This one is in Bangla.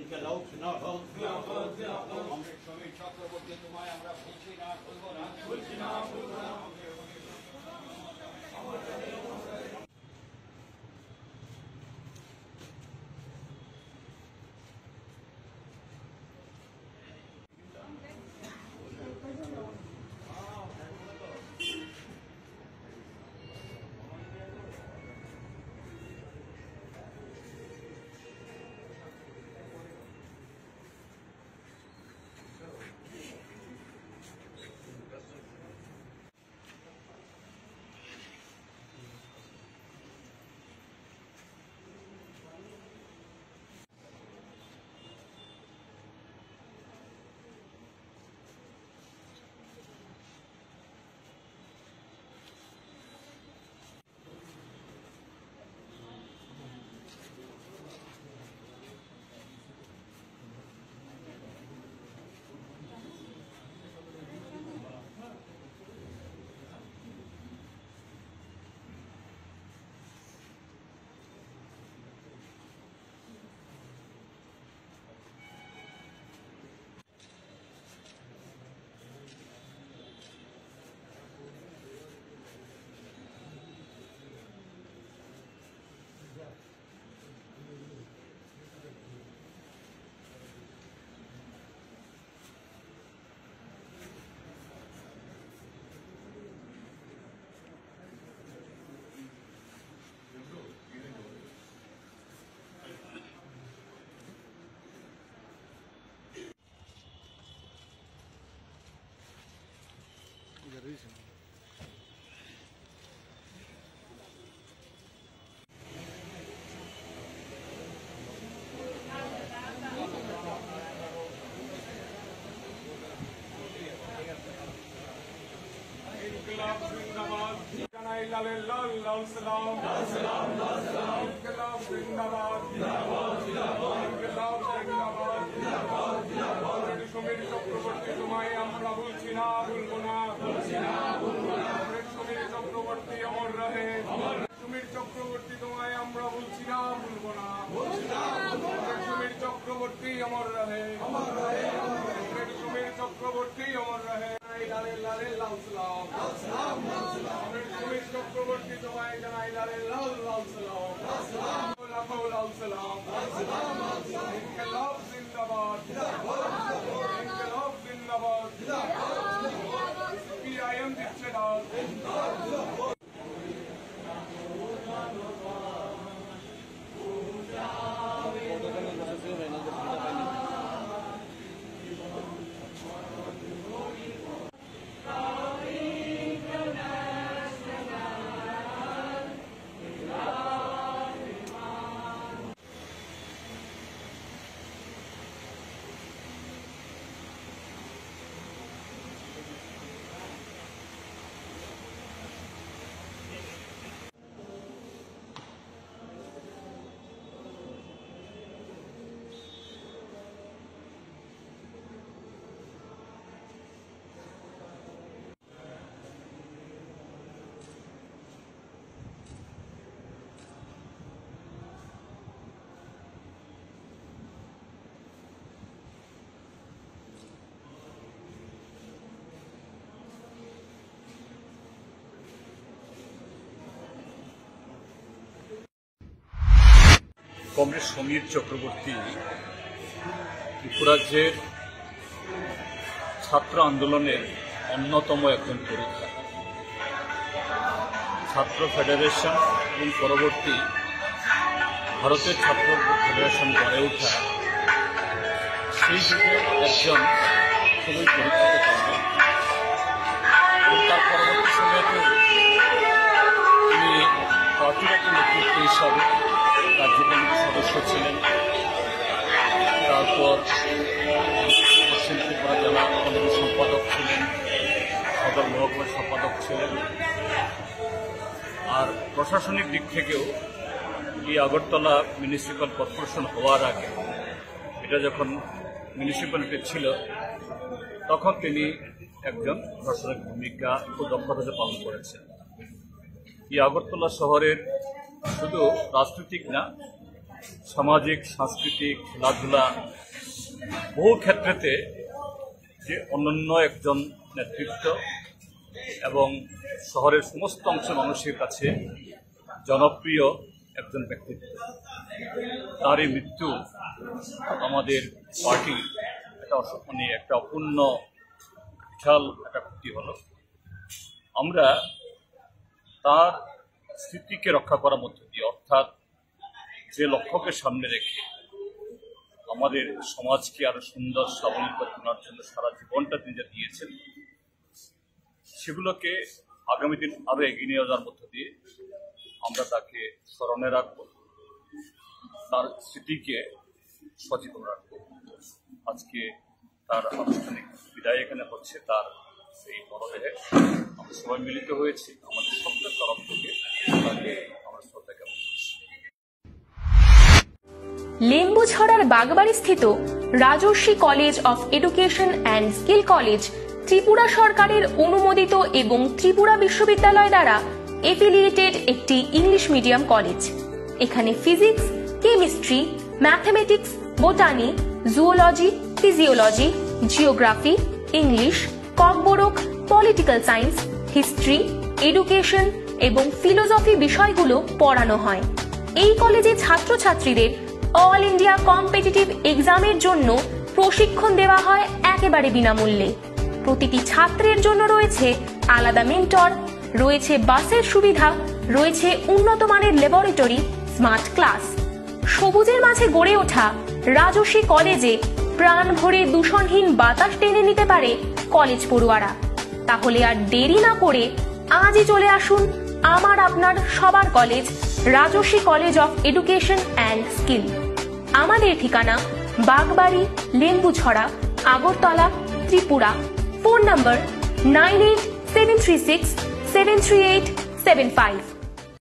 ইনকালাব জিন্দাবাদ অমৃত সমীর চক্রবর্তী তোমায় আমরা ভুলছি না ভুলবো না সমীর চক্রবর্তী তোমায় আমরা ভুলছি না ভুলবো না সমীর চক্রবর্তী অমর রহে সমীর চক্রবর্তী তোমায় আমরা ভুলছি না ভুলবো না সমীর চক্রবর্তী অমর রহে সমীর চক্রবর্তী অমর রহে সমীর চক্রবর্তী তোমায় জানাই লালে লাল লাল সালাম লাখো লাল সালাম ইনকলাব জিন্দাবাদ ইনকলাব জিন্দাবাদ PIM দিচ্ছে না কমরেড সমীর চক্রবর্তী ত্রিপুরাজ্যের ছাত্র আন্দোলনের অন্যতম একজন পরীক্ষা ছাত্র ফেডারেশন এবং পরবর্তী ভারতের ছাত্র ফেডারেশন গড়ে ওঠা সেই যুগে একজন খুবই পরীক্ষিত কর্মী এবং তার পরবর্তী সময়তেও তিনি পার্টিগত নেতৃত্ব হিসাবে কার্যকরী সদস্য ছিলেন। তারপর পশ্চিম ত্রিপুরা জেলা কমিটির সম্পাদক ছিলেন, সদর মহকুমার সম্পাদক ছিলেন। আর প্রশাসনিক দিক থেকেও এই আগরতলা মিউনিসিপ্যাল কর্পোরেশন হওয়ার আগে, এটা যখন মিউনিসিপ্যালিটি ছিল, তখন তিনি একজন প্রশাসনিক ভূমিকা ও দক্ষতাতে পালন করেছেন। এই আগরতলা শহরের শুধু রাজনৈতিক না, সামাজিক, সাংস্কৃতিক, খেলাধুলা বহু ক্ষেত্রেতে যে অনন্য একজন নেতৃত্ব এবং শহরের সমস্ত অংশ মানুষের কাছে জনপ্রিয় একজন ব্যক্তিত্ব। তার এই মৃত্যু আমাদের পার্টির একটা অপূর্ণ বিশাল একটা ক্ষতি হলো। আমরা তার স্মৃতিকে রক্ষা করার মধ্য দিয়ে, অর্থাৎ যে লক্ষ্যকে সামনে রেখে আমাদের সমাজকে আরো সুন্দর স্বাবলম্বী করার জন্য সারা জীবনটা তিনি যা দিয়েছেন, সেগুলোকে আগামী দিন আরো এগিয়ে নিয়ে যাওয়ার মধ্য দিয়ে আমরা তাকে স্মরণে রাখবো, তার স্মৃতিকে সচেতন রাখবো। আজকে তার আনুষ্ঠানিক বিদায় এখানে হচ্ছে, তার এই মরদেহে আমরা সবাই মিলিত হয়েছি। আমাদের সকলের তরফ থেকে তাকে আমরা শ্রদ্ধা জ্ঞাপন করছি। লেম্বুছড়ার বাগবাড়ি স্থিত Rajarshi college of education and skill college Tripura সরকারের অনুমোদিত এবং ত্রিপুরা বিশ্ববিদ্যালয় দ্বারা এফিলিয়েটেড একটি ইংলিশ মিডিয়াম কলেজ। এখানে physics, chemistry, mathematics, botany, zoology, physiology, geography, English, Kokborok, political science, history, education এবং ফিলোসফি বিষয়গুলো পড়ানো হয়। এই কলেজে ছাত্রছাত্রীদের অল ইন্ডিয়া কম্পিটিটিভ এক্সামের জন্য প্রশিক্ষণ দেওয়া হয় একেবারে বিনামূল্যে। প্রতিটি ছাত্রের জন্য রয়েছে আলাদা মেন্টর, রয়েছে বাসের সুবিধা, রয়েছে উন্নত মানের ল্যাবরেটরি, স্মার্ট ক্লাস। সবুজের মাঝে গড়ে ওঠা রাজর্ষি কলেজে প্রাণ ভরে দূষণহীন বাতাস টেনে নিতে পারে কলেজ পড়ুয়ারা। তাহলে আর দেরি না করে আজই চলে আসুন আমার আপনার সবার college Rajarshi college of education and skill. আমাদের ঠিকানা বাগবাড়ি, লেম্বুছড়া, আগরতলা, ত্রিপুরা। Phone number 9873673875।